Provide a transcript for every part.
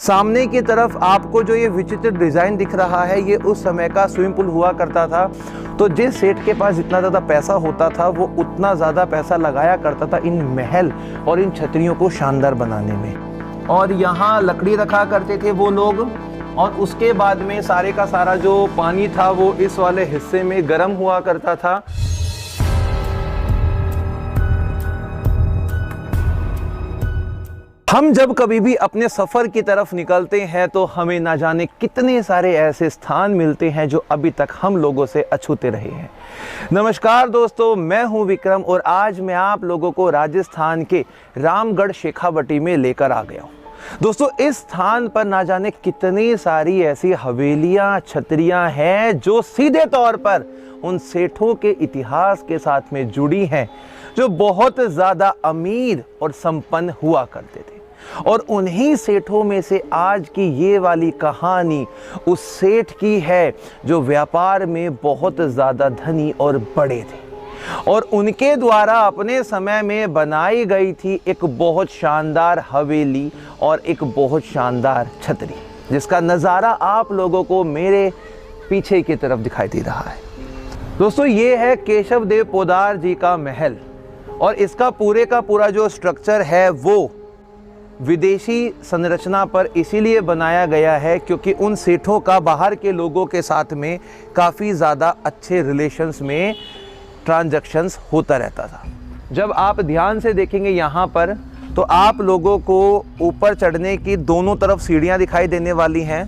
सामने की तरफ आपको जो ये विचित्र डिज़ाइन दिख रहा है, ये उस समय का स्विमिंग पूल हुआ करता था। तो जिस सेठ के पास जितना ज़्यादा पैसा होता था वो उतना ज़्यादा पैसा लगाया करता था इन महल और इन छतरियों को शानदार बनाने में। और यहाँ लकड़ी रखा करते थे वो लोग, और उसके बाद में सारे का सारा जो पानी था वो इस वाले हिस्से में गर्म हुआ करता था। हम जब कभी भी अपने सफ़र की तरफ निकलते हैं तो हमें ना जाने कितने सारे ऐसे स्थान मिलते हैं जो अभी तक हम लोगों से अछूते रहे हैं। नमस्कार दोस्तों, मैं हूं विक्रम और आज मैं आप लोगों को राजस्थान के रामगढ़ शेखावटी में लेकर आ गया हूं। दोस्तों, इस स्थान पर ना जाने कितनी सारी ऐसी हवेलियां, छतरियां हैं जो सीधे तौर पर उन सेठों के इतिहास के साथ में जुड़ी हैं, जो बहुत ज़्यादा अमीर और संपन्न हुआ करते थे। और उन्हीं सेठों में से आज की ये वाली कहानी उस सेठ की है जो व्यापार में बहुत ज़्यादा धनी और बड़े थे, और उनके द्वारा अपने समय में बनाई गई थी एक बहुत शानदार हवेली और एक बहुत शानदार छतरी, जिसका नज़ारा आप लोगों को मेरे पीछे की तरफ दिखाई दे रहा है। दोस्तों, ये है केशव देव पोदार जी का महल, और इसका पूरे का पूरा जो स्ट्रक्चर है वो विदेशी संरचना पर इसीलिए बनाया गया है क्योंकि उन सेठों का बाहर के लोगों के साथ में काफ़ी ज़्यादा अच्छे रिलेशंस में ट्रांजैक्शंस होता रहता था। जब आप ध्यान से देखेंगे यहाँ पर तो आप लोगों को ऊपर चढ़ने की दोनों तरफ सीढ़ियाँ दिखाई देने वाली हैं,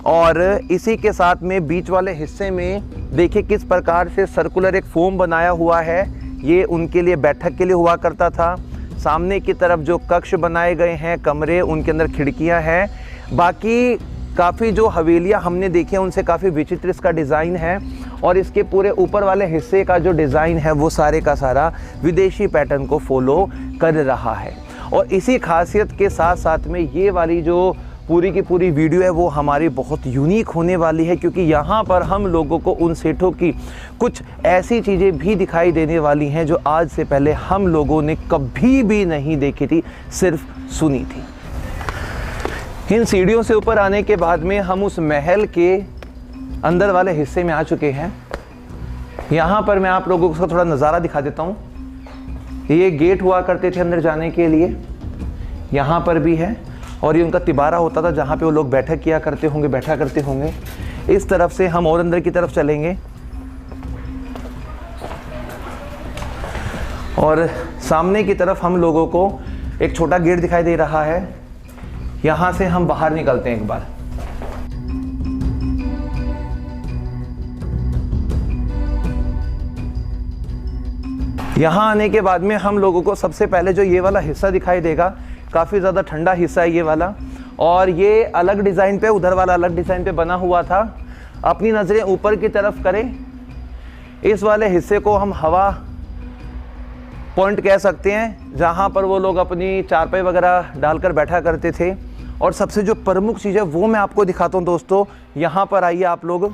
और इसी के साथ में बीच वाले हिस्से में देखिए किस प्रकार से सर्कुलर एक फोम बनाया हुआ है। ये उनके लिए बैठक के लिए हुआ करता था। सामने की तरफ जो कक्ष बनाए गए हैं, कमरे, उनके अंदर खिड़कियां हैं। बाकी काफ़ी जो हवेलियां हमने देखी हैं उनसे काफ़ी विचित्र इसका डिज़ाइन है, और इसके पूरे ऊपर वाले हिस्से का जो डिज़ाइन है वो सारे का सारा विदेशी पैटर्न को फॉलो कर रहा है। और इसी खासियत के साथ साथ में ये वाली जो पूरी की पूरी वीडियो है वो हमारी बहुत यूनिक होने वाली है, क्योंकि यहाँ पर हम लोगों को उन सेठों की कुछ ऐसी चीज़ें भी दिखाई देने वाली हैं जो आज से पहले हम लोगों ने कभी भी नहीं देखी थी, सिर्फ सुनी थी। इन सीढ़ियों से ऊपर आने के बाद में हम उस महल के अंदर वाले हिस्से में आ चुके हैं। यहाँ पर मैं आप लोगों को उसका थोड़ा नज़ारा दिखा देता हूँ। ये गेट हुआ करते थे अंदर जाने के लिए, यहाँ पर भी है, और ये उनका तिबारा होता था जहाँ पे वो लोग बैठा करते होंगे। इस तरफ से हम और अंदर की तरफ चलेंगे, और सामने की तरफ हम लोगों को एक छोटा गेट दिखाई दे रहा है। यहाँ से हम बाहर निकलते हैं एक बार। यहाँ आने के बाद में हम लोगों को सबसे पहले जो ये वाला हिस्सा दिखाई देगा, काफ़ी ज़्यादा ठंडा हिस्सा है ये वाला, और ये अलग डिज़ाइन पे, उधर वाला अलग डिज़ाइन पे बना हुआ था। अपनी नज़रें ऊपर की तरफ करें, इस वाले हिस्से को हम हवा पॉइंट कह सकते हैं, जहाँ पर वो लोग अपनी चारपाई वगैरह डालकर बैठा करते थे। और सबसे जो प्रमुख चीज़ है वो मैं आपको दिखाता हूँ। दोस्तों, यहाँ पर आइए आप लोग।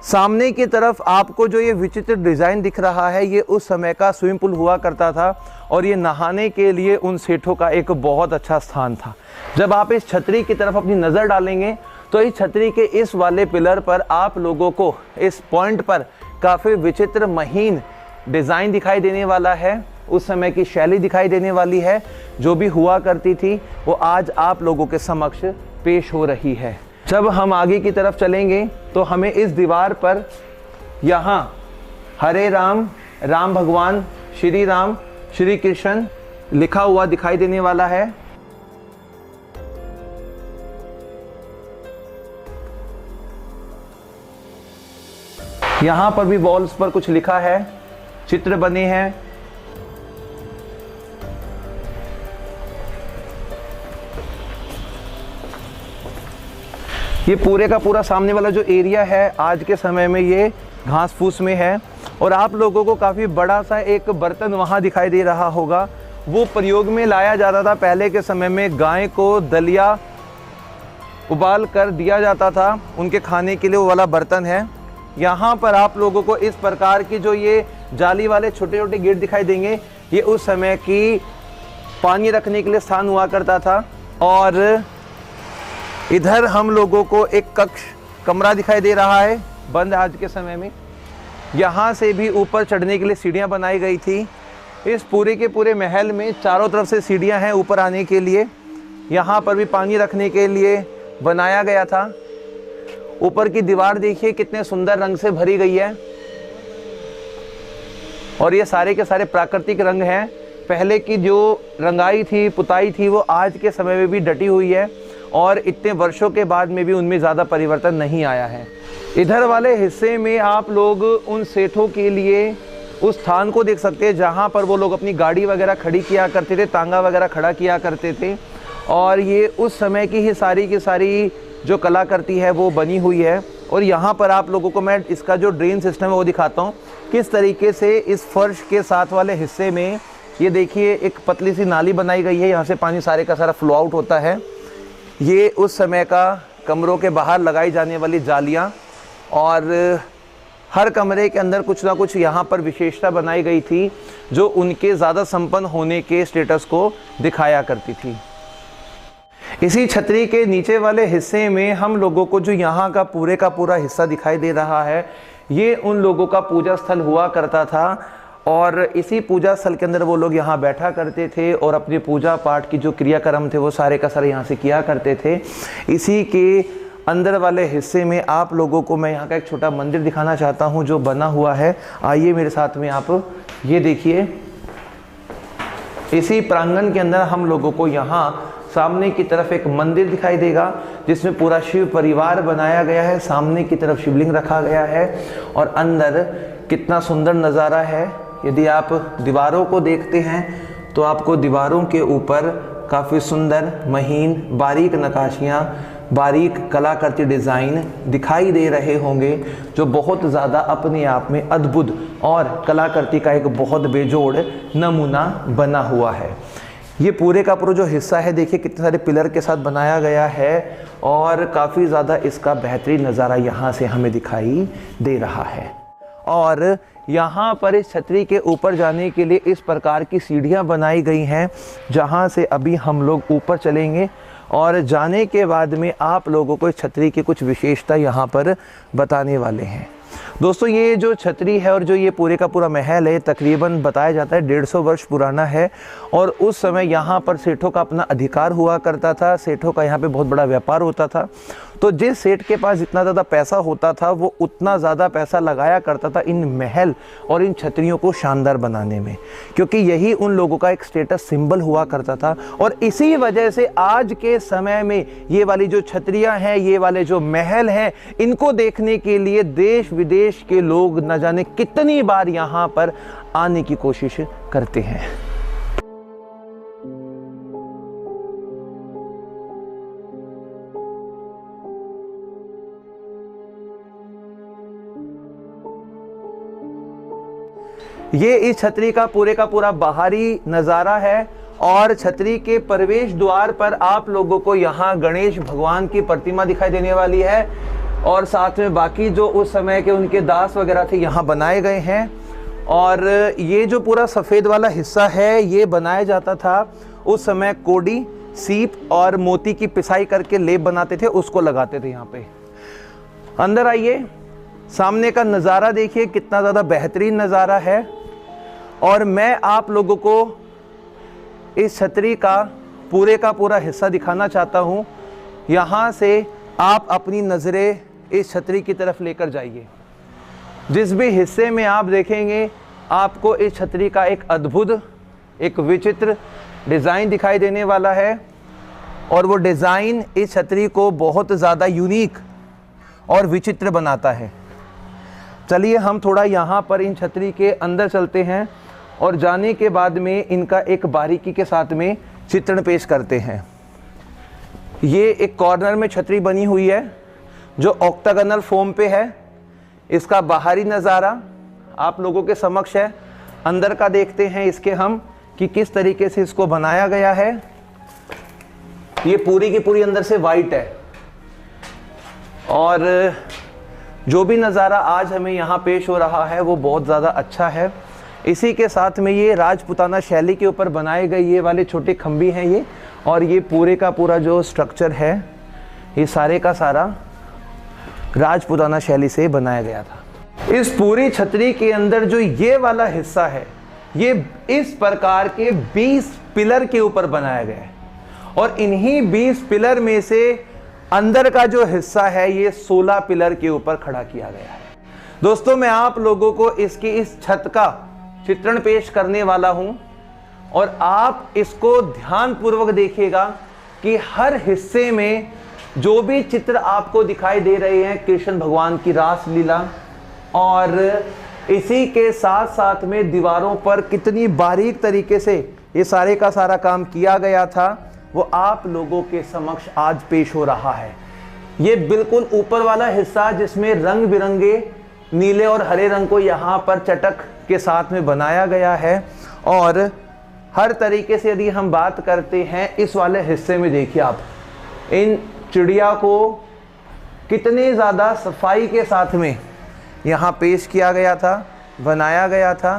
सामने की तरफ आपको जो ये विचित्र डिज़ाइन दिख रहा है, ये उस समय का स्विमिंग पूल हुआ करता था, और ये नहाने के लिए उन सेठों का एक बहुत अच्छा स्थान था। जब आप इस छतरी की तरफ अपनी नज़र डालेंगे तो इस छतरी के इस वाले पिलर पर आप लोगों को इस पॉइंट पर काफ़ी विचित्र महीन डिज़ाइन दिखाई देने वाला है। उस समय की शैली दिखाई देने वाली है, जो भी हुआ करती थी वो आज आप लोगों के समक्ष पेश हो रही है। जब हम आगे की तरफ चलेंगे तो हमें इस दीवार पर यहाँ हरे राम, राम भगवान, श्री राम, श्री कृष्ण लिखा हुआ दिखाई देने वाला है। यहाँ पर भी वॉल्स पर कुछ लिखा है, चित्र बने हैं। ये पूरे का पूरा सामने वाला जो एरिया है आज के समय में ये घास फूस में है, और आप लोगों को काफ़ी बड़ा सा एक बर्तन वहाँ दिखाई दे रहा होगा। वो प्रयोग में लाया जाता था पहले के समय में। गाय को दलिया उबाल कर दिया जाता था उनके खाने के लिए, वो वाला बर्तन है। यहाँ पर आप लोगों को इस प्रकार की जो ये जाली वाले छोटे छोटे गेट दिखाई देंगे, ये उस समय की पानी रखने के लिए स्थान हुआ करता था। और इधर हम लोगों को एक कक्ष कमरा दिखाई दे रहा है, बंद आज के समय में। यहाँ से भी ऊपर चढ़ने के लिए सीढ़ियाँ बनाई गई थी। इस पूरे के पूरे महल में चारों तरफ से सीढ़ियाँ हैं ऊपर आने के लिए। यहाँ पर भी पानी रखने के लिए बनाया गया था। ऊपर की दीवार देखिए कितने सुंदर रंग से भरी गई है, और ये सारे के सारे प्राकृतिक रंग हैं। पहले की जो रंगाई थी, पुताई थी, वो आज के समय में भी डटी हुई है, और इतने वर्षों के बाद में भी उनमें ज़्यादा परिवर्तन नहीं आया है। इधर वाले हिस्से में आप लोग उन सेठों के लिए उस स्थान को देख सकते हैं जहाँ पर वो लोग अपनी गाड़ी वगैरह खड़ी किया करते थे, तांगा वगैरह खड़ा किया करते थे। और ये उस समय की ही सारी की सारी जो कलाकृति है वो बनी हुई है। और यहाँ पर आप लोगों को मैं इसका जो ड्रेन सिस्टम है वो दिखाता हूँ, किस तरीके से इस फर्श के साथ वाले हिस्से में ये देखिए एक पतली सी नाली बनाई गई है। यहाँ से पानी सारे का सारा फ्लो आउट होता है। ये उस समय का कमरों के बाहर लगाई जाने वाली जालियाँ, और हर कमरे के अंदर कुछ ना कुछ यहाँ पर विशेषता बनाई गई थी जो उनके ज़्यादा संपन्न होने के स्टेटस को दिखाया करती थी। इसी छतरी के नीचे वाले हिस्से में हम लोगों को जो यहाँ का पूरा हिस्सा दिखाई दे रहा है, ये उन लोगों का पूजा स्थल हुआ करता था। और इसी पूजा स्थल के अंदर वो लोग यहाँ बैठा करते थे और अपने पूजा पाठ की जो क्रियाक्रम थे वो सारे का सारे यहाँ से किया करते थे। इसी के अंदर वाले हिस्से में आप लोगों को मैं यहाँ का एक छोटा मंदिर दिखाना चाहता हूँ जो बना हुआ है। आइए मेरे साथ में आप ये देखिए। इसी प्रांगण के अंदर हम लोगों को यहाँ सामने की तरफ एक मंदिर दिखाई देगा जिसमें पूरा शिव परिवार बनाया गया है। सामने की तरफ शिवलिंग रखा गया है और अंदर कितना सुंदर नज़ारा है। यदि आप दीवारों को देखते हैं तो आपको दीवारों के ऊपर काफ़ी सुंदर महीन बारीक नक्काशियाँ, बारीक कलाकृति डिज़ाइन दिखाई दे रहे होंगे जो बहुत ज़्यादा अपने आप में अद्भुत और कलाकृति का एक बहुत बेजोड़ नमूना बना हुआ है। ये पूरे का पूरा जो हिस्सा है देखिए कितने सारे पिलर के साथ बनाया गया है और काफ़ी ज़्यादा इसका बेहतरीन नज़ारा यहाँ से हमें दिखाई दे रहा है। और यहाँ पर इस छतरी के ऊपर जाने के लिए इस प्रकार की सीढ़ियाँ बनाई गई हैं जहाँ से अभी हम लोग ऊपर चलेंगे और जाने के बाद में आप लोगों को इस छतरी की कुछ विशेषता यहाँ पर बताने वाले हैं। दोस्तों ये जो छतरी है और जो ये पूरे का पूरा महल है तकरीबन बताया जाता है 150 वर्ष पुराना है और उस समय यहाँ पर सेठों का अपना अधिकार हुआ करता था। सेठों का यहाँ पे बहुत बड़ा व्यापार होता था, तो जिस सेठ के पास जितना ज़्यादा पैसा होता था वो उतना ज़्यादा पैसा लगाया करता था इन महल और इन छतरियों को शानदार बनाने में, क्योंकि यही उन लोगों का एक स्टेटस सिंबल हुआ करता था। और इसी वजह से आज के समय में ये वाली जो छतरियाँ हैं, ये वाले जो महल हैं, इनको देखने के लिए देश विदेश के लोग न जाने कितनी बार यहाँ पर आने की कोशिश करते हैं। ये इस छतरी का पूरा बाहरी नज़ारा है और छतरी के प्रवेश द्वार पर आप लोगों को यहाँ गणेश भगवान की प्रतिमा दिखाई देने वाली है और साथ में बाकी जो उस समय के उनके दास वगैरह थे यहाँ बनाए गए हैं। और ये जो पूरा सफ़ेद वाला हिस्सा है ये बनाया जाता था उस समय कोडी, सीप और मोती की पिसाई करके लेप बनाते थे, उसको लगाते थे यहाँ पे। अंदर आइए, सामने का नज़ारा देखिए कितना ज़्यादा बेहतरीन नज़ारा है। और मैं आप लोगों को इस छतरी का पूरा हिस्सा दिखाना चाहता हूँ। यहाँ से आप अपनी नज़रें इस छतरी की तरफ लेकर जाइए। जिस भी हिस्से में आप देखेंगे आपको इस छतरी का एक अद्भुत, एक विचित्र डिज़ाइन दिखाई देने वाला है और वो डिज़ाइन इस छतरी को बहुत ज़्यादा यूनिक और विचित्र बनाता है। चलिए हम थोड़ा यहाँ पर इन छतरी के अंदर चलते हैं और जाने के बाद में इनका एक बारीकी के साथ में चित्रण पेश करते हैं। ये एक कॉर्नर में छतरी बनी हुई है जो ऑक्टागोनल फॉर्म पे है। इसका बाहरी नज़ारा आप लोगों के समक्ष है। अंदर का देखते हैं इसके हम कि किस तरीके से इसको बनाया गया है। ये पूरी की पूरी अंदर से वाइट है और जो भी नज़ारा आज हमें यहाँ पेश हो रहा है वो बहुत ज़्यादा अच्छा है। इसी के साथ में ये राजपुताना शैली के ऊपर बनाए गए ये वाले छोटे खंभे हैं ये, और ये पूरे का पूरा जो स्ट्रक्चर है ये सारे का सारा राजपूताना शैली से बनाया गया था। इस पूरी छतरी के अंदर जो ये वाला हिस्सा है, ये इस प्रकार के 20 पिलर के ऊपर बनाया गया है और इन्हीं 20 पिलर में से अंदर का जो हिस्सा है ये 16 पिलर के ऊपर खड़ा किया गया है। दोस्तों, मैं आप लोगों को इसकी इस छत का चित्रण पेश करने वाला हूं और आप इसको ध्यानपूर्वक देखिएगा कि हर हिस्से में जो भी चित्र आपको दिखाई दे रहे हैं कृष्ण भगवान की रास लीला, और इसी के साथ साथ में दीवारों पर कितनी बारीक तरीके से ये सारे का सारा काम किया गया था, वो आप लोगों के समक्ष आज पेश हो रहा है। ये बिल्कुल ऊपर वाला हिस्सा जिसमें रंग बिरंगे नीले और हरे रंग को यहाँ पर चटक के साथ में बनाया गया है, और हर तरीके से यदि हम बात करते हैं इस वाले हिस्से में देखिए आप इन चिड़िया को कितने ज़्यादा सफाई के साथ में यहाँ पेश किया गया था, बनाया गया था।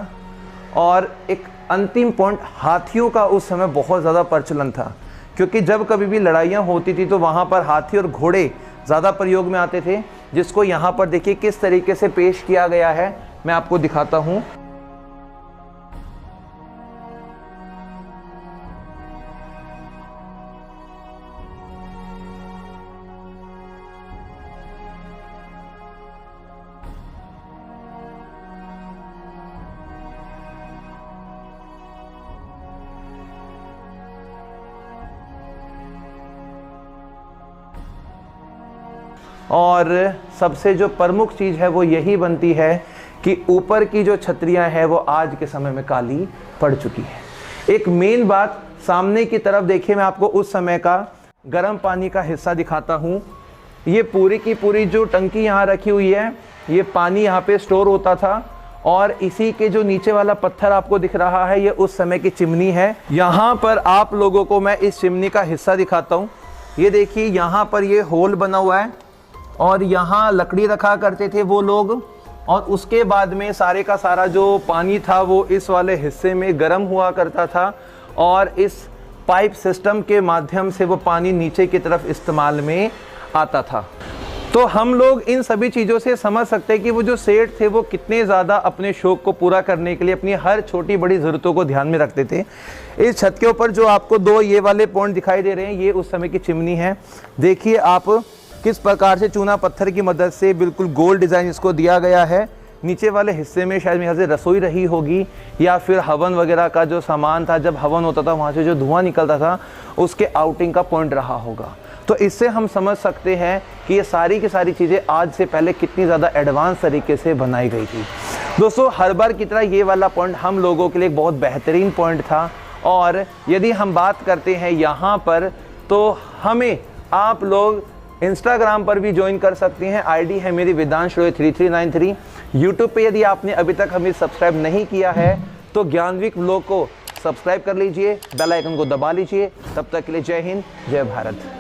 और एक अंतिम पॉइंट, हाथियों का उस समय बहुत ज़्यादा प्रचलन था, क्योंकि जब कभी भी लड़ाइयाँ होती थी तो वहाँ पर हाथी और घोड़े ज़्यादा प्रयोग में आते थे, जिसको यहाँ पर देखिए किस तरीके से पेश किया गया है, मैं आपको दिखाता हूँ। और सबसे जो प्रमुख चीज़ है वो यही बनती है कि ऊपर की जो छतरियां हैं वो आज के समय में काली पड़ चुकी है। एक मेन बात, सामने की तरफ देखिए, मैं आपको उस समय का गर्म पानी का हिस्सा दिखाता हूँ। ये पूरी की पूरी जो टंकी यहाँ रखी हुई है, ये पानी यहाँ पे स्टोर होता था, और इसी के जो नीचे वाला पत्थर आपको दिख रहा है ये उस समय की चिमनी है। यहाँ पर आप लोगों को मैं इस चिमनी का हिस्सा दिखाता हूँ। ये देखिए यहाँ पर ये होल बना हुआ है और यहाँ लकड़ी रखा करते थे वो लोग, और उसके बाद में सारे का सारा जो पानी था वो इस वाले हिस्से में गर्म हुआ करता था, और इस पाइप सिस्टम के माध्यम से वो पानी नीचे की तरफ इस्तेमाल में आता था। तो हम लोग इन सभी चीज़ों से समझ सकते हैं कि वो जो सेठ थे वो कितने ज़्यादा अपने शौक को पूरा करने के लिए अपनी हर छोटी बड़ी ज़रूरतों को ध्यान में रखते थे। इस छत के ऊपर जो आपको दो ये वाले पॉइंट दिखाई दे रहे हैं, ये उस समय की चिमनी है। देखिए आप किस प्रकार से चूना पत्थर की मदद से बिल्कुल गोल डिज़ाइन इसको दिया गया है। नीचे वाले हिस्से में शायद मेरे से रसोई रही होगी, या फिर हवन वगैरह का जो सामान था, जब हवन होता था वहाँ से जो धुआं निकलता था उसके आउटिंग का पॉइंट रहा होगा। तो इससे हम समझ सकते हैं कि ये सारी की सारी चीज़ें आज से पहले कितनी ज़्यादा एडवांस तरीके से बनाई गई थी। दोस्तों, हर बार की तरह ये वाला पॉइंट हम लोगों के लिए एक बहुत बेहतरीन पॉइंट था, और यदि हम बात करते हैं यहाँ पर तो हमें आप लोग इंस्टाग्राम पर भी ज्वाइन कर सकते हैं। आईडी है मेरी वेदांश रॉय 3393। यूट्यूब पे यदि आपने अभी तक हमें सब्सक्राइब नहीं किया है तो ज्ञानविक व्लॉग को सब्सक्राइब कर लीजिए, बेल आइकन को दबा लीजिए। तब तक के लिए जय हिंद, जय भारत।